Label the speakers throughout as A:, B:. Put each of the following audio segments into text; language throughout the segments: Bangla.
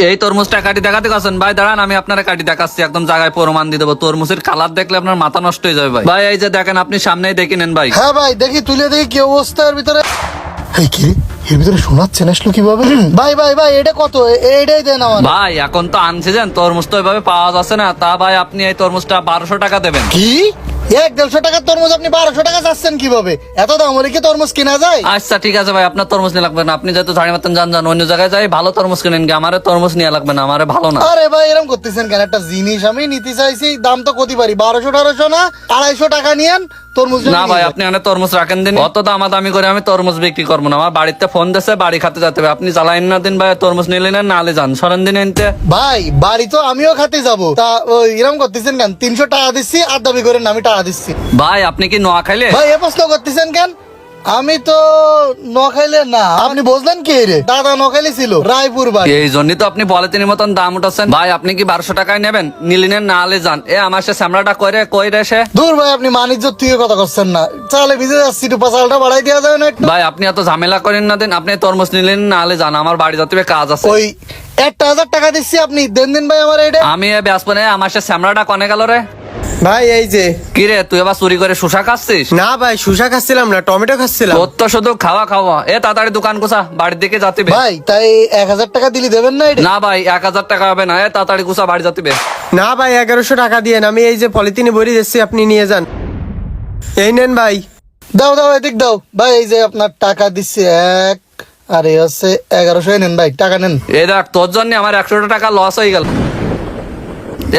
A: এই তরমুজটা কাটি দেখাতে গেছেন ভাই, দাঁড়ান আমি আপনারা কাটি দেখাচ্ছি, একদম জায়গায় প্রমাণ দিয়ে দেবো। তরমুজের কালার দেখলে আপনার মাথা নষ্ট হয়ে যাবে ভাই। ভাই এই যে দেখেন, আপনি সামনেই দেখে নেন ভাই।
B: হ্যাঁ ভাই দেখি, তুলে দেখি কি অবস্থা এর ভিতরে। এই কি এর ভিতরে শোনাচ্ছে না, আসলো কিভাবে? ভাই ভাই ভাই এটা কত? এইটাই দেন আমার।
A: ভাই এখন তো আনসিজন, তরমুজ তো এভাবে পাওয়া যাচ্ছে না। তা ভাই আপনি এই তরমুজটা 1200 টাকা দেবেন।
B: কি 1-150 টাকার তরমুজ আপনি 1200 টাকা চাচ্ছেন কিভাবে? এত দাম হলে কি তরমুজ কেনা যায়?
A: আচ্ছা ঠিক আছে ভাই, আপনার তরমুজ নিয়ে লাগবে না। আপনি যেহেতু ঝাড়ি মারতেন যান অন্য জায়গায় যাই ভালো তরমুজ কিনেন কি, আমার তরমুজ নিয়ে লাগবে না, আমার ভালো না।
B: আরে ভাই এরকম করতেছেন কেন? একটা জিনিস আমি নিতে চাইছি, দাম তো কত পারি, 1200-1800 না 250 টাকা নিয়েন তরমুজ।
A: না ভাই আপনি এখানে তরমুজ রাখেন দিন, অত দামাদামি করে আমি তরমুজ বিক্রি করবো না। আমার বাড়িতে ফোন দিচ্ছে, বাড়ি খাতে যেতে হবে। আপনি জ্বালাইন না দিন ভাই, তরমুজ নিলে না নালে যান, সরেন দিন এনতে।
B: ভাই বাড়ি তো আমিও খাতে যাব, তা ওই এরকম করতেছেন কেন? 300 টাকা দিচ্ছি, আর দাবি করেন আমি টাকা দিচ্ছি।
A: ভাই আপনি কি নোয়া খাইলে?
B: ভাই এ প্রশ্ন করতেছেন কেন? আমি তো নখাইলে না। আপনি বুঝলেন কি রে? দাদা নখাইলে ছিল রায়পুর বাড়ি।
A: এই জন্যই তো আপনি পলিথিনের মতন দাম উঠাচ্ছেন। ভাই আপনি কি 1200 টাকায় নেবেন? নিলেন না আলে যান। এ আমার সে স্যামরাটা করে কই রে সে?
B: দূর ভাই, আপনি বাণিজ্য থেকে কথা করছেন না। চালে ভিজে যাচ্ছি, একটু চালটা বাড়াই দেওয়া যাবে না একটু?
A: ভাই আপনি এত ঝামেলা করেন না দিন, আপনি তরমুজ নিলেন না আলে যান, আমার বাড়ি যাতে হবে, কাজ আছে।
B: ওই 1000 টাকা দিচ্ছি, আপনি দেন দিন ভাই আমার এটা।
A: আমি এ ব্যস্ত নেই, আমার সে স্যামরাটা কনে গেল রে?
C: ভাই এই যে।
A: কি রে তুই এবার চুরি করে শসা খাচ্ছিস?
C: না ভাই শসা খাচ্ছিলাম না, টমেটো খাচ্ছিলাম।
A: তোর তো শুধু খাওয়া খাওয়া। এ তাড়াতাড়ি দোকান গোছা, বাড়ির দিকে যাতে হবে।
B: ভাই তাই 1000 টাকা দিলে দেবেন না এটা?
A: না ভাই 1000 টাকা হবে না, এ তাড়াতাড়ি গোছা, বাড়ি যাতে হবে।
C: না ভাই 1100 টাকা দিয়ে আমি এই যে পলিথিনে ভরি দিচ্ছি, আপনি নিয়ে যান। এই নেন ভাই।
B: দাও দাও এদিক দাও ভাই, এই যে আপনার টাকা দিচ্ছি 1 আর এই হচ্ছে 1100। নেন ভাই টাকা নেন।
A: এ দেখ তোর জন্য আমার 100 টাকা লস হয়ে গেল।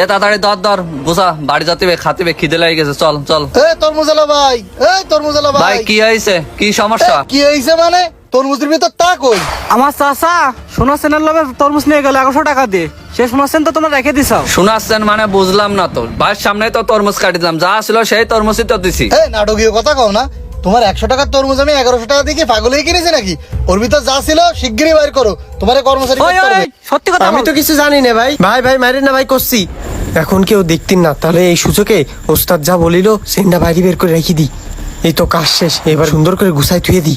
A: এ তাড়াতাড়ি দর গোছা, বাড়ি যাতে হবে, খাতে হবে, খিদে লেগে গেছে, চল চল।
B: এই তরমুজালা ভাই, এই তরমুজালা
A: ভাই
B: ভাই।
A: কি হয়েছে, কি সমস্যা?
B: কি হয়েছে মানে? তরমুজের ভিতর তা কই?
D: আমার চাচা সোনা সেনের লবে তরমুজ নিয়ে গেল 1100 টাকা দিয়ে। সে সোনা সেন তো তোমরা রেখে দিছাও।
A: শোনাচ্ছেন মানে বুঝলাম না তো। ভাইয়ের সামনে তো তরমুজ কাটি দিলাম, যা ছিল সেই তরমুজই তো দিছি।
B: এই নাটকীয় কথা কও না। তোমার 100 টাকার তরমুজ আমি 1100 টাকা দিয়ে কি পাগল হয়ে কিনেছি নাকি? ওর ভিতর যা ছিল শিগগিরই বাইর করো, তোমার কর্মচারী
D: ওই
B: করতে হবে।
D: ওই সত্যি কথা
C: আমি
D: বল।
C: তো কিছু জানি না ভাই। ভাই ভাই মারেন না ভাই, করছি। এখন কেউ দেখতেন না, তাহলে এই সুযোগে ওস্তাদ যা বলিল সেন্ডা বাইরে বের করে রেখে দি। এই তো কাজ শেষ, এবার সুন্দর করে গুছাই থুয়ে দি।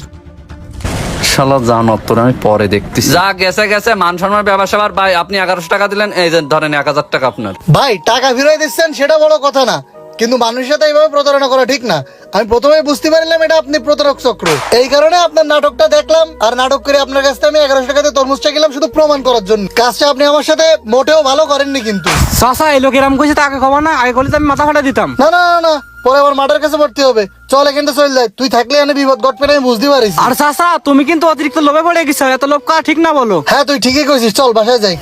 A: শালা জানো তোর আমি পরে দেখতেছি। যা গেছে গেছে, মান সম্মান ব্যবসা। ভাই আপনি 1100 টাকা দিলেন, এই যে ধরেন 1000 টাকা আপনার।
B: ভাই টাকা ফিরিয়ে দিচ্ছেন সেটা বড় কথা না, কিন্তু মানুষের সাথে এইভাবে প্রতারণা করা ঠিক না। আমি প্রথমে বুঝতে পারলাম এটা আপনি প্রতারক চক্র, এই কারণে আপনার নাটকটা দেখলাম আর নাটক করে আপনার কাছ থেকে আমি 1100 টাকাতে তরমুজটা কিনলাম শুধু প্রমাণ করার জন্য। কাজটা আপনি আমার সাথে মোটেও ভালো করেননি কিন্তু।
D: চাচা এই লোক এরম কইছে, তাকে খবর না, আগে করলে তো আমি মাথা ফাটা দিতাম।
B: না না না না, পরে আবার মাঠের কাছে ভর্তি হবে। চল এখানটা চল যাই, তুই থাকলে এনে বিপদ ঘটবে না, আমি বুঝতে পারিস।
D: আর চাচা তুমি কিন্তু অতিরিক্ত লোভে পড়ে গেছো, এত লোভ করা ঠিক না বলো।
B: হ্যাঁ তুই ঠিকই কইছিস, চল বাসায় যাই।